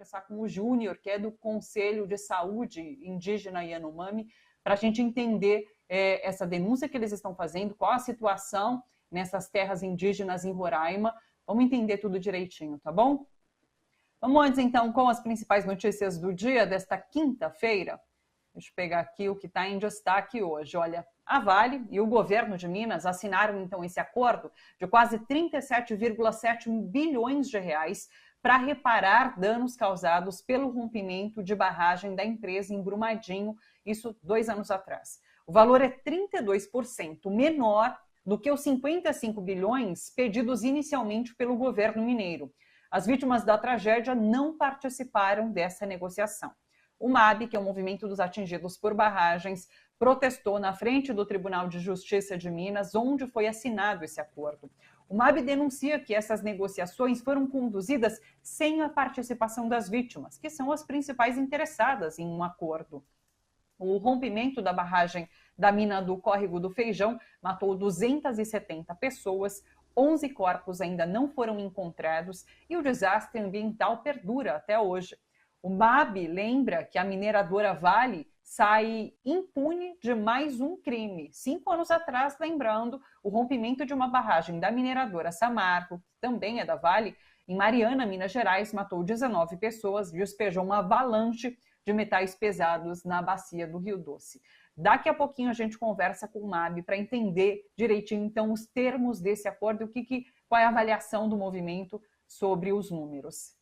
conversar com o Júnior, que é do Conselho de Saúde Indígena Yanomami, para a gente entender essa denúncia que eles estão fazendo, qual a situação nessas terras indígenas em Roraima. Vamos entender tudo direitinho, tá bom? Vamos antes, então, com as principais notícias do dia desta quinta-feira. Deixa eu pegar aqui o que está em destaque hoje. Olha, a Vale e o governo de Minas assinaram, então, esse acordo de quase 37,7 bilhões de reais para reparar danos causados pelo rompimento de barragem da empresa em Brumadinho, isso 2 anos atrás. O valor é 32% menor do que os 55 bilhões pedidos inicialmente pelo governo mineiro. As vítimas da tragédia não participaram dessa negociação. O MAB, que é o Movimento dos Atingidos por Barragens, protestou na frente do Tribunal de Justiça de Minas, onde foi assinado esse acordo. O MAB denuncia que essas negociações foram conduzidas sem a participação das vítimas, que são as principais interessadas em um acordo. O rompimento da barragem da mina do Córrego do Feijão matou 270 pessoas, 11 corpos ainda não foram encontrados e o desastre ambiental perdura até hoje. O MAB lembra que a mineradora Vale sai impune de mais um crime. 5 anos atrás, lembrando, o rompimento de uma barragem da mineradora Samarco, que também é da Vale, em Mariana, Minas Gerais, matou 19 pessoas e despejou uma avalanche de metais pesados na bacia do Rio Doce. Daqui a pouquinho a gente conversa com o MAB para entender direitinho, então, os termos desse acordo e qual é a avaliação do movimento sobre os números.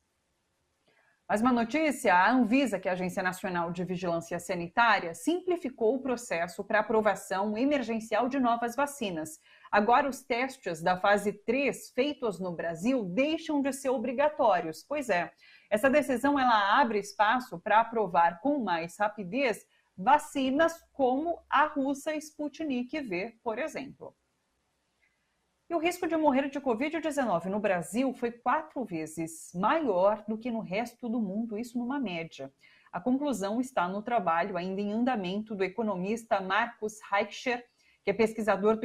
Mais uma notícia, a Anvisa, que é a Agência Nacional de Vigilância Sanitária, simplificou o processo para aprovação emergencial de novas vacinas. Agora, os testes da fase 3 feitos no Brasil deixam de ser obrigatórios. Pois é, essa decisão ela abre espaço para aprovar com mais rapidez vacinas como a russa Sputnik V, por exemplo. E o risco de morrer de Covid-19 no Brasil foi 4 vezes maior do que no resto do mundo, isso numa média. A conclusão está no trabalho ainda em andamento do economista Marcus Reicher, que é pesquisador do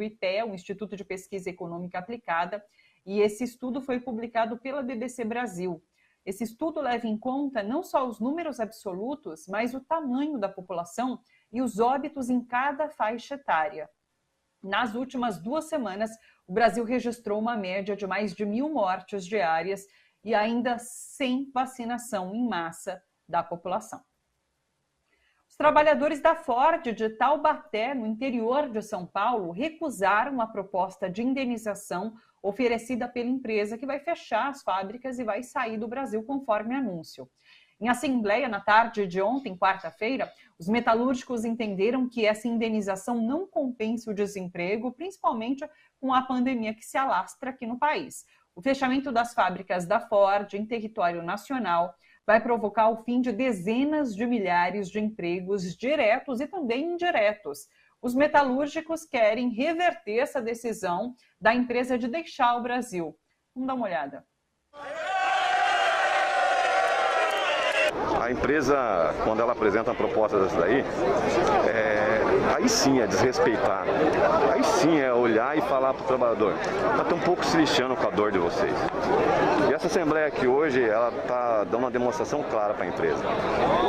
IPEA, o Instituto de Pesquisa Econômica Aplicada, e esse estudo foi publicado pela BBC Brasil. Esse estudo leva em conta não só os números absolutos, mas o tamanho da população e os óbitos em cada faixa etária. Nas últimas 2 semanas, o Brasil registrou uma média de mais de 1.000 mortes diárias e ainda sem vacinação em massa da população. Os trabalhadores da Ford de Taubaté, no interior de São Paulo, recusaram a proposta de indenização oferecida pela empresa que vai fechar as fábricas e vai sair do Brasil conforme anúncio. Em assembleia, na tarde de ontem, quarta-feira, os metalúrgicos entenderam que essa indenização não compensa o desemprego, principalmente com a pandemia que se alastra aqui no país. O fechamento das fábricas da Ford em território nacional vai provocar o fim de dezenas de milhares de empregos diretos e também indiretos. Os metalúrgicos querem reverter essa decisão da empresa de deixar o Brasil. Vamos dar uma olhada. A empresa, quando ela apresenta uma proposta dessa daí, aí sim é desrespeitar. Aí sim é olhar e falar para o trabalhador: nós estamos um pouco se lixando com a dor de vocês. E essa assembleia aqui hoje, ela está dando uma demonstração clara para a empresa.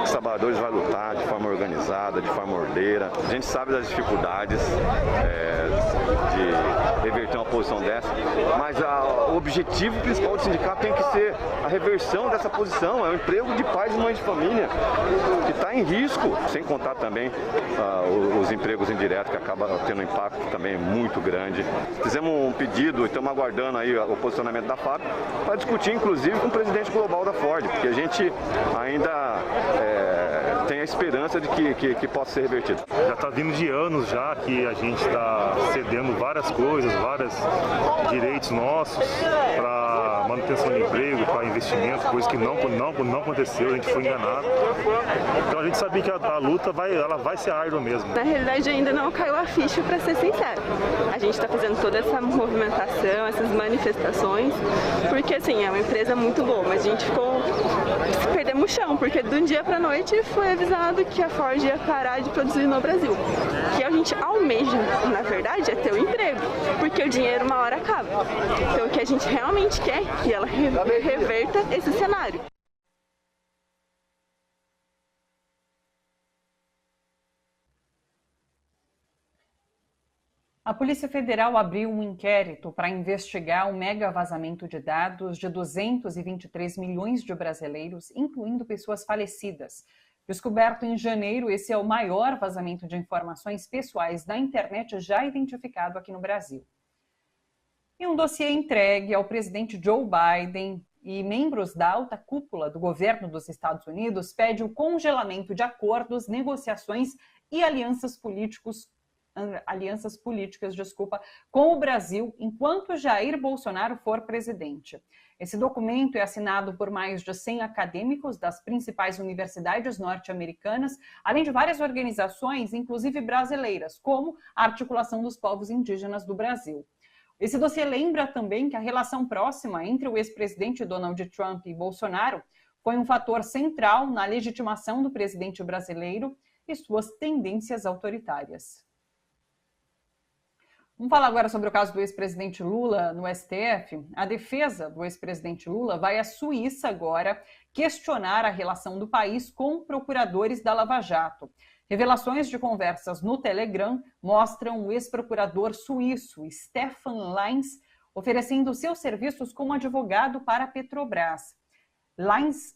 Os trabalhadores vão lutar de forma organizada, de forma ordeira. A gente sabe das dificuldades de reverter uma posição dessa, mas o objetivo principal do sindicato tem que ser a reversão dessa posição. É o emprego de pais e mães de família que está em risco, sem contar também os empregos indiretos, que acabam tendo um impacto também muito grande. Fizemos um pedido e estamos aguardando aí o posicionamento da fábrica para discutir, inclusive, com o presidente global da Ford, porque a gente ainda tem a esperança de que possa ser revertido. Já está vindo de anos já que a gente está cedendo várias coisas, vários direitos nossos para manutenção de emprego, para investimento, coisa que não aconteceu, a gente foi enganado. Então a gente sabia que a luta vai ser árdua mesmo. Na realidade ainda não caiu a ficha, para ser sincero. A gente está fazendo toda essa movimentação, essas manifestações, porque assim, é uma empresa muito boa, mas a gente ficou perdendo o chão, porque de um dia para a noite foi avisado que a Ford ia parar de produzir no Brasil. O que a gente almeja, na verdade, é ter um emprego, porque o dinheiro uma hora acaba. Então o que a gente realmente quer é que ela reverta esse cenário. A Polícia Federal abriu um inquérito para investigar o mega vazamento de dados de 223 milhões de brasileiros, incluindo pessoas falecidas. Descoberto em janeiro, esse é o maior vazamento de informações pessoais da internet já identificado aqui no Brasil. E um dossiê entregue ao presidente Joe Biden e membros da alta cúpula do governo dos Estados Unidos pede o congelamento de acordos, negociações e alianças políticas, com o Brasil enquanto Jair Bolsonaro for presidente. Esse documento é assinado por mais de 100 acadêmicos das principais universidades norte-americanas, além de várias organizações, inclusive brasileiras, como a Articulação dos Povos Indígenas do Brasil. Esse dossiê lembra também que a relação próxima entre o ex-presidente Donald Trump e Bolsonaro foi um fator central na legitimação do presidente brasileiro e suas tendências autoritárias. Vamos falar agora sobre o caso do ex-presidente Lula no STF. A defesa do ex-presidente Lula vai à Suíça agora questionar a relação do país com procuradores da Lava Jato. Revelações de conversas no Telegram mostram o ex-procurador suíço Stefan Lenz oferecendo seus serviços como advogado para a Petrobras. Lenz,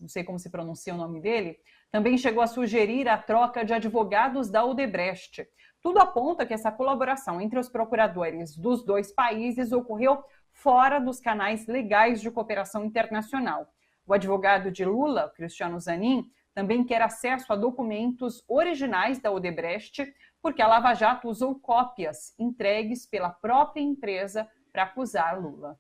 não sei como se pronuncia o nome dele, também chegou a sugerir a troca de advogados da Odebrecht. Tudo aponta que essa colaboração entre os procuradores dos dois países ocorreu fora dos canais legais de cooperação internacional. O advogado de Lula, Cristiano Zanin, também quer acesso a documentos originais da Odebrecht, porque a Lava Jato usou cópias entregues pela própria empresa para acusar Lula.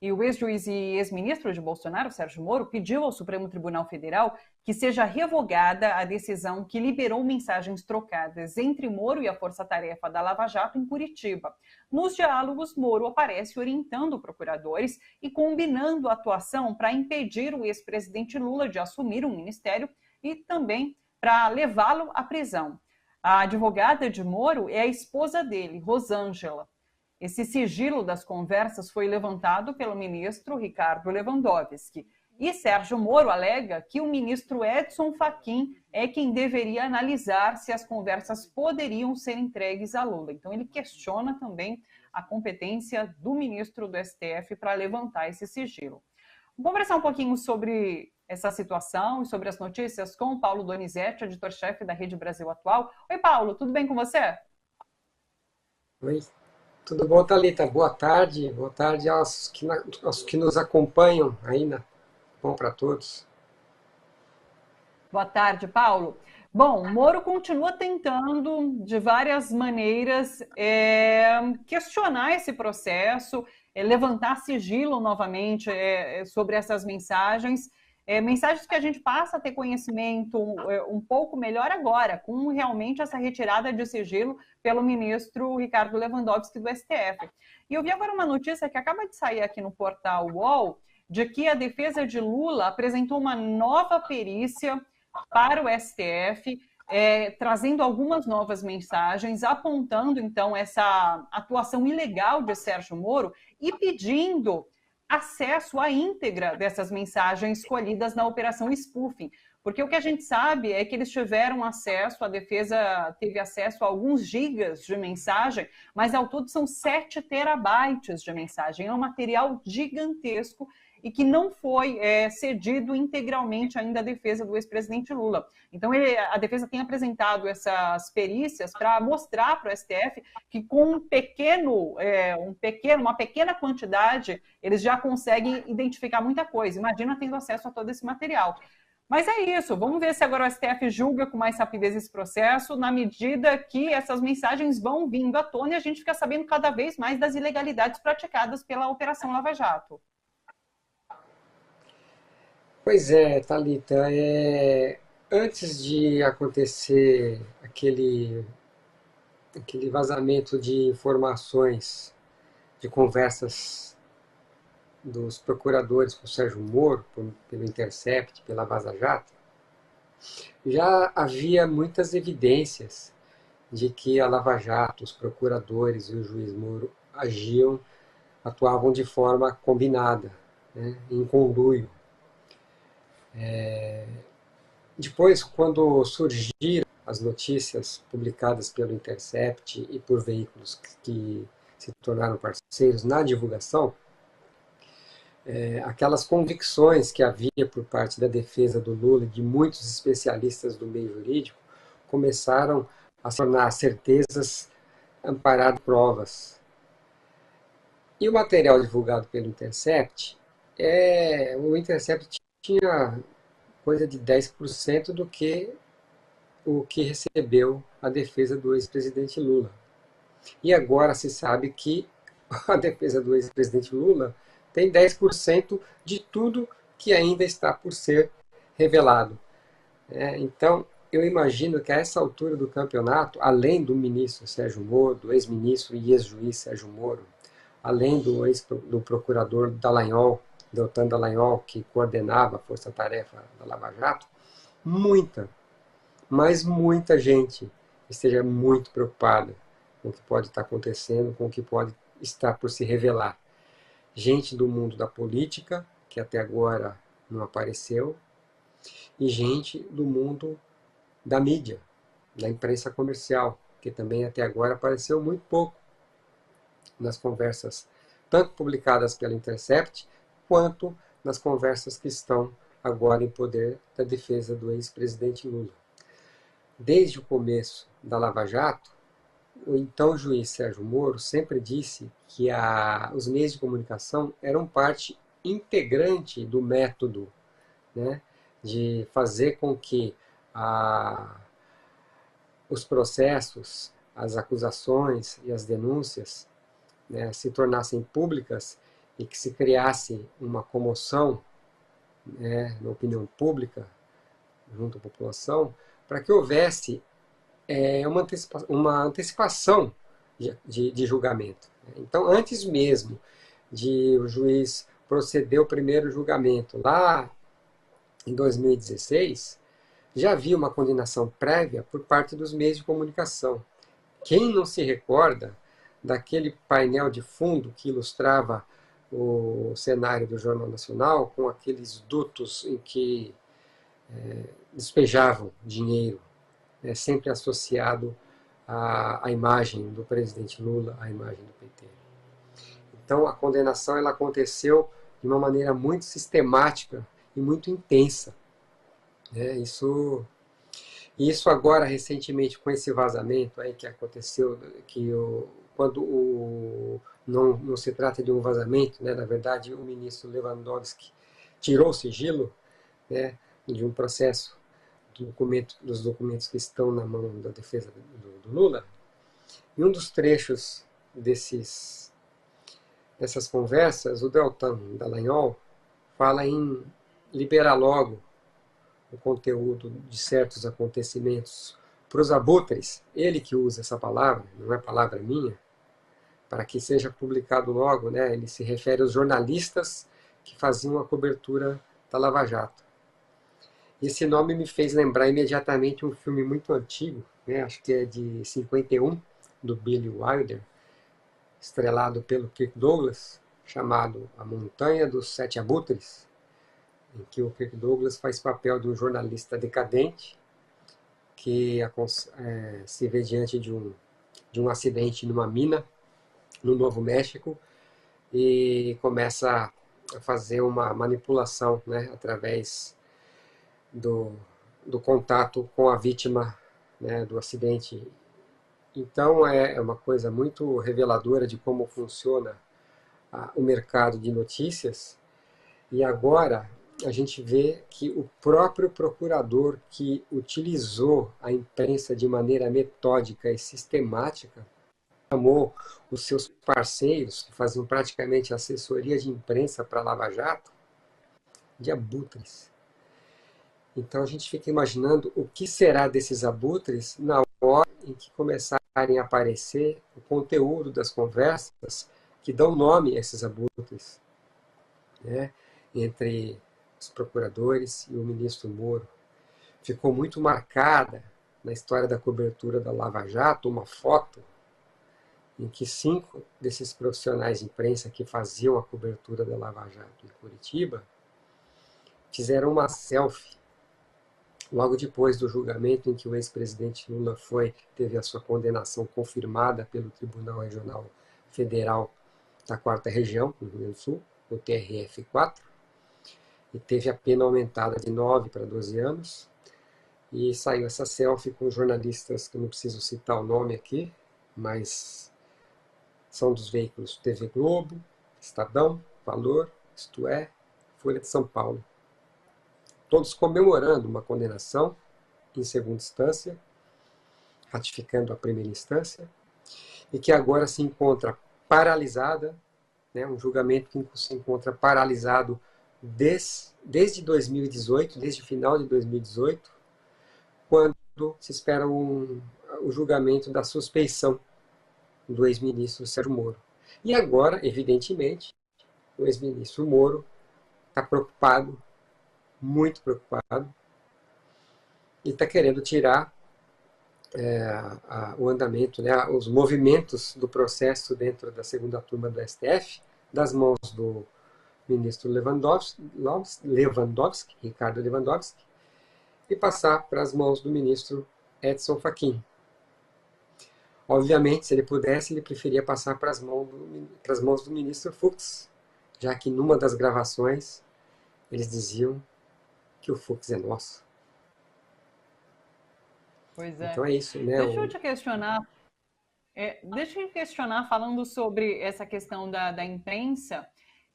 E o ex-juiz e ex-ministro de Bolsonaro, Sérgio Moro, pediu ao Supremo Tribunal Federal que seja revogada a decisão que liberou mensagens trocadas entre Moro e a Força-Tarefa da Lava Jato em Curitiba. Nos diálogos, Moro aparece orientando procuradores e combinando a atuação para impedir o ex-presidente Lula de assumir um ministério e também para levá-lo à prisão. A advogada de Moro é a esposa dele, Rosângela. Esse sigilo das conversas foi levantado pelo ministro Ricardo Lewandowski. E Sérgio Moro alega que o ministro Edson Fachin é quem deveria analisar se as conversas poderiam ser entregues a Lula. Então ele questiona também a competência do ministro do STF para levantar esse sigilo. Vamos conversar um pouquinho sobre essa situação e sobre as notícias com o Paulo Donizete, editor-chefe da Rede Brasil Atual. Oi, Paulo, tudo bem com você? Oi. Tudo bom, Thalita? Boa tarde aos que nos acompanham aí, né? Bom para todos. Boa tarde, Paulo. Bom, Moro continua tentando, de várias maneiras, questionar esse processo, levantar sigilo novamente sobre essas mensagens. Mensagens que a gente passa a ter conhecimento um pouco melhor agora, com realmente essa retirada de sigilo pelo ministro Ricardo Lewandowski do STF. E eu vi agora uma notícia que acaba de sair aqui no portal UOL, de que a defesa de Lula apresentou uma nova perícia para o STF, trazendo algumas novas mensagens, apontando então essa atuação ilegal de Sérgio Moro e pedindo acesso à íntegra dessas mensagens colhidas na Operação Spoofing. Porque o que a gente sabe é que eles tiveram acesso, a defesa teve acesso a alguns gigas de mensagem, mas ao todo são 7 terabytes de mensagem. É um material gigantesco e que não foi cedido integralmente ainda à defesa do ex-presidente Lula. Então, a defesa tem apresentado essas perícias para mostrar para o STF que com uma pequena quantidade, eles já conseguem identificar muita coisa. Imagina tendo acesso a todo esse material. Mas é isso, vamos ver se agora o STF julga com mais rapidez esse processo, na medida que essas mensagens vão vindo à tona e a gente fica sabendo cada vez mais das ilegalidades praticadas pela Operação Lava Jato. Pois é, Thalita, antes de acontecer aquele vazamento de informações, de conversas dos procuradores com o Sérgio Moro, pelo Intercept, pela Vaza Jato, já havia muitas evidências de que a Lava Jato, os procuradores e o juiz Moro atuavam de forma combinada, né, em conluio. Depois, quando surgiram as notícias publicadas pelo Intercept e por veículos que se tornaram parceiros na divulgação, aquelas convicções que havia por parte da defesa do Lula e de muitos especialistas do meio jurídico começaram a se tornar certezas amparadas em provas. E o material divulgado pelo Intercept, o Intercept tinha coisa de 10% do que o que recebeu a defesa do ex-presidente Lula. E agora se sabe que a defesa do ex-presidente Lula tem 10% de tudo que ainda está por ser revelado. Então, eu imagino que a essa altura do campeonato, além do ministro Sérgio Moro, do ex-ministro e ex-juiz Sérgio Moro, além do procurador Dallagnol, Deltan Dallagnol, que coordenava a força-tarefa da Lava Jato, mas muita gente esteja muito preocupada com o que pode estar acontecendo, com o que pode estar por se revelar. Gente do mundo da política, que até agora não apareceu, e gente do mundo da mídia, da imprensa comercial, que também até agora apareceu muito pouco nas conversas, tanto publicadas pelo Intercept, quanto nas conversas que estão agora em poder da defesa do ex-presidente Lula. Desde o começo da Lava Jato, o então juiz Sérgio Moro sempre disse que os meios de comunicação eram parte integrante do método, né, de fazer com que os processos, as acusações e as denúncias, né, se tornassem públicas e que se criasse uma comoção, né, na opinião pública, junto à população, para que houvesse uma antecipação de julgamento. Então, antes mesmo de o juiz proceder ao primeiro julgamento, lá em 2016, já havia uma condenação prévia por parte dos meios de comunicação. Quem não se recorda daquele painel de fundo que ilustrava o cenário do Jornal Nacional, com aqueles dutos em que despejavam dinheiro, sempre associado à imagem do presidente Lula, à imagem do PT. Então, a condenação ela aconteceu de uma maneira muito sistemática e muito intensa. Isso agora, recentemente, com esse vazamento aí que aconteceu, quando não se trata de um vazamento, né, na verdade, o ministro Lewandowski tirou o sigilo, né, de um processo dos documentos que estão na mão da defesa do Lula. E um dos trechos dessas conversas, o Deltan Dallagnol fala em liberar logo o conteúdo de certos acontecimentos para os abutres, ele que usa essa palavra, não é palavra minha, para que seja publicado logo, né? Ele se refere aos jornalistas que faziam a cobertura da Lava Jato. Esse nome me fez lembrar imediatamente um filme muito antigo, né? Acho que é de 51, do Billy Wilder, estrelado pelo Kirk Douglas, chamado A Montanha dos Sete Abutres, em que o Kirk Douglas faz papel de um jornalista decadente que se vê diante de um acidente numa mina no Novo México e começa a fazer uma manipulação, né, através do contato com a vítima, né, do acidente. Então é uma coisa muito reveladora de como funciona o mercado de notícias. E agora a gente vê que o próprio procurador que utilizou a imprensa de maneira metódica e sistemática chamou os seus parceiros, que faziam praticamente assessoria de imprensa para a Lava Jato, de abutres. Então a gente fica imaginando o que será desses abutres na hora em que começarem a aparecer o conteúdo das conversas que dão nome a esses abutres, né, entre os procuradores e o ministro Moro. Ficou muito marcada na história da cobertura da Lava Jato uma foto em que 5 desses profissionais de imprensa que faziam a cobertura da Lava Jato em Curitiba fizeram uma selfie logo depois do julgamento em que o ex-presidente Lula teve a sua condenação confirmada pelo Tribunal Regional Federal da 4ª Região, no Rio Grande do Sul, o TRF4, e teve a pena aumentada de 9 para 12 anos, e saiu essa selfie com jornalistas que eu não preciso citar o nome aqui, mas são dos veículos TV Globo, Estadão, Valor, Isto É, Folha de São Paulo. Todos comemorando uma condenação em segunda instância, ratificando a primeira instância, e que agora se encontra paralisada, né, um julgamento que se encontra paralisado desde 2018, desde o final de 2018, quando se espera o julgamento da suspeição do ex-ministro Sérgio Moro. E agora, evidentemente, o ex-ministro Moro está preocupado, muito preocupado, e está querendo tirar o andamento, né, os movimentos do processo dentro da segunda turma do STF, das mãos do ministro Ricardo Lewandowski, e passar para as mãos do ministro Edson Fachin. Obviamente, se ele pudesse, ele preferia passar para as mãos do ministro Fux, já que numa das gravações eles diziam que o Fux é nosso. Pois é. Então é isso, né? Deixa eu te questionar. Deixa eu questionar, falando sobre essa questão da imprensa.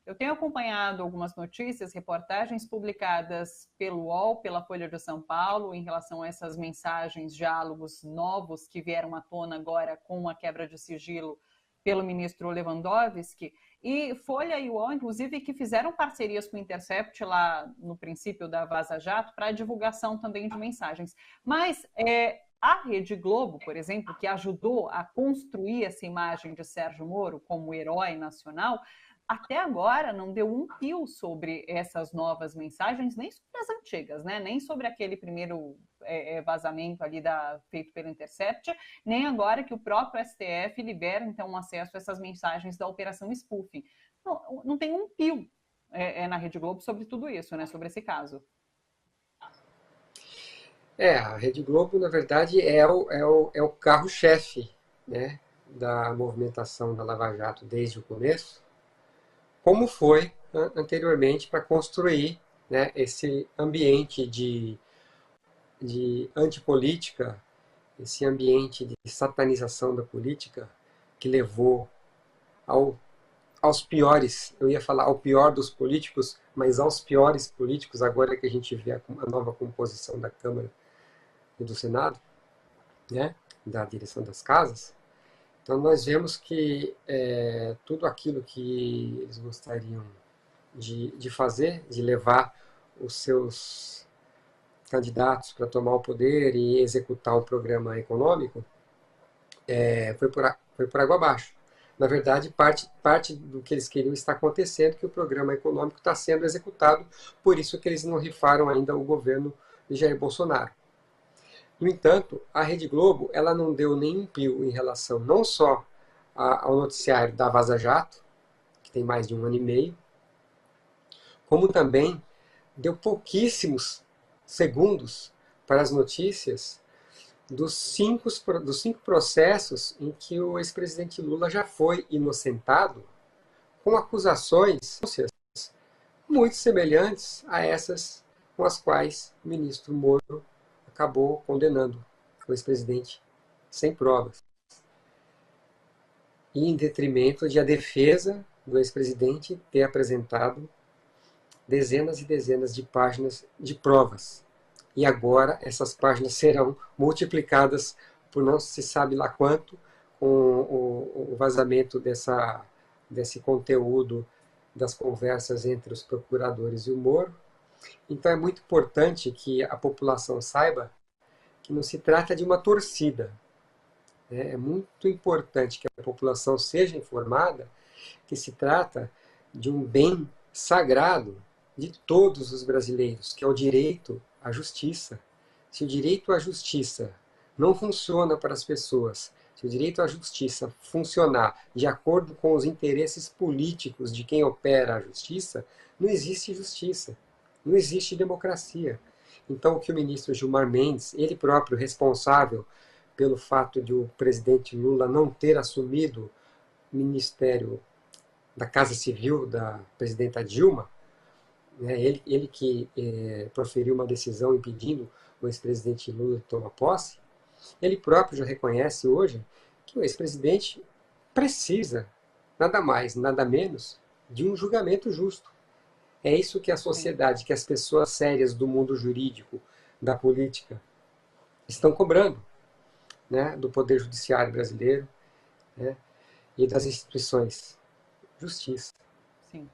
Eu tenho acompanhado algumas notícias, reportagens publicadas pelo UOL, pela Folha de São Paulo, em relação a essas mensagens, diálogos novos que vieram à tona agora com a quebra de sigilo pelo ministro Lewandowski, e Folha e UOL, inclusive, que fizeram parcerias com o Intercept lá no princípio da Vaza Jato para a divulgação também de mensagens. Mas a Rede Globo, por exemplo, que ajudou a construir essa imagem de Sérgio Moro como herói nacional, até agora não deu um pio sobre essas novas mensagens, nem sobre as antigas, né? Nem sobre aquele primeiro vazamento ali feito pelo Intercept, nem agora que o próprio STF libera, então, acesso a essas mensagens da Operação Spoofing. Não tem um pio na Rede Globo sobre tudo isso, né? Sobre esse caso. A Rede Globo, na verdade, é o carro-chefe, né, da movimentação da Lava Jato desde o começo, como foi anteriormente para construir, né, esse ambiente de antipolítica, esse ambiente de satanização da política que levou aos piores, eu ia falar ao pior dos políticos, mas aos piores políticos, agora que a gente vê a nova composição da Câmara e do Senado, né, da direção das casas. Então nós vemos que tudo aquilo que eles gostariam de fazer, de levar os seus candidatos para tomar o poder e executar o programa econômico, foi por água abaixo. Na verdade, parte do que eles queriam está acontecendo, que o programa econômico está sendo executado, por isso que eles não rifaram ainda o governo de Jair Bolsonaro. No entanto, a Rede Globo ela não deu nenhum pio em relação não só ao noticiário da Vaza Jato, que tem mais de 1 ano e meio, como também deu pouquíssimos segundos para as notícias dos cinco processos em que o ex-presidente Lula já foi inocentado, com acusações muito semelhantes a essas com as quais o ministro Moro acabou condenando o ex-presidente sem provas. E em detrimento de a defesa do ex-presidente ter apresentado dezenas e dezenas de páginas de provas. E agora essas páginas serão multiplicadas por não se sabe lá quanto, com o vazamento desse conteúdo das conversas entre os procuradores e o Moro. Então é muito importante que a população saiba que não se trata de uma torcida. É muito importante que a população seja informada que se trata de um bem sagrado de todos os brasileiros, que é o direito à justiça. Se o direito à justiça não funciona para as pessoas, se o direito à justiça funcionar de acordo com os interesses políticos de quem opera a justiça, não existe justiça. Não existe democracia. Então, o que o ministro Gilmar Mendes, ele próprio responsável pelo fato de o presidente Lula não ter assumido o Ministério da Casa Civil da presidenta Dilma, né, ele que proferiu uma decisão impedindo o ex-presidente Lula de tomar posse, ele próprio já reconhece hoje que o ex-presidente precisa, nada mais, nada menos, de um julgamento justo. É isso que a sociedade, que as pessoas sérias do mundo jurídico, da política, estão cobrando, né, do Poder Judiciário brasileiro, né, e das instituições. Justiça. Sim.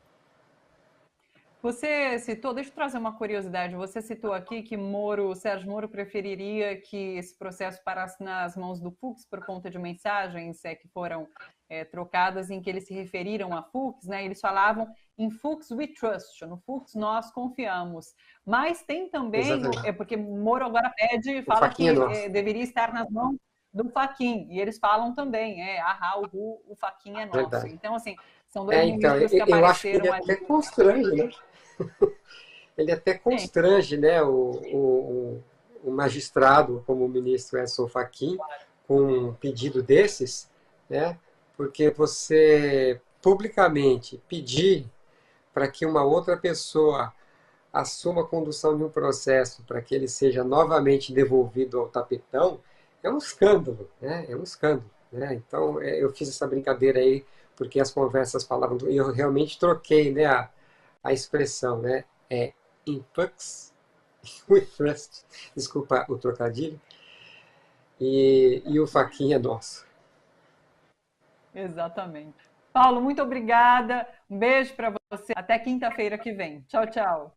Você citou, deixa eu trazer uma curiosidade, você citou aqui que Sérgio Moro preferiria que esse processo parasse nas mãos do Fux por conta de mensagens que foram trocadas em que eles se referiram a Fux, né? Eles falavam em Fux we trust, no Fux nós confiamos. Mas tem também, porque Moro agora fala que deveria estar nas mãos do Fachin, e eles falam também, o Fachin é nosso. Verdade. Então, assim, são dois ministros que apareceram eu acho que ele até constrange, né? Ele até constrange, né, o magistrado, como o ministro Edson Fachin, com um pedido desses, né? Porque você publicamente pedir para que uma outra pessoa assuma a condução de um processo para que ele seja novamente devolvido ao tapetão, é um escândalo, né? É um escândalo, né? Então, eu fiz essa brincadeira aí, porque as conversas falavam, e eu realmente troquei, né, a expressão, né? In Fux we trust, desculpa o trocadilho, e o Fachin é nosso. Exatamente. Paulo, muito obrigada. Um beijo para você. Até quinta-feira que vem. Tchau, tchau.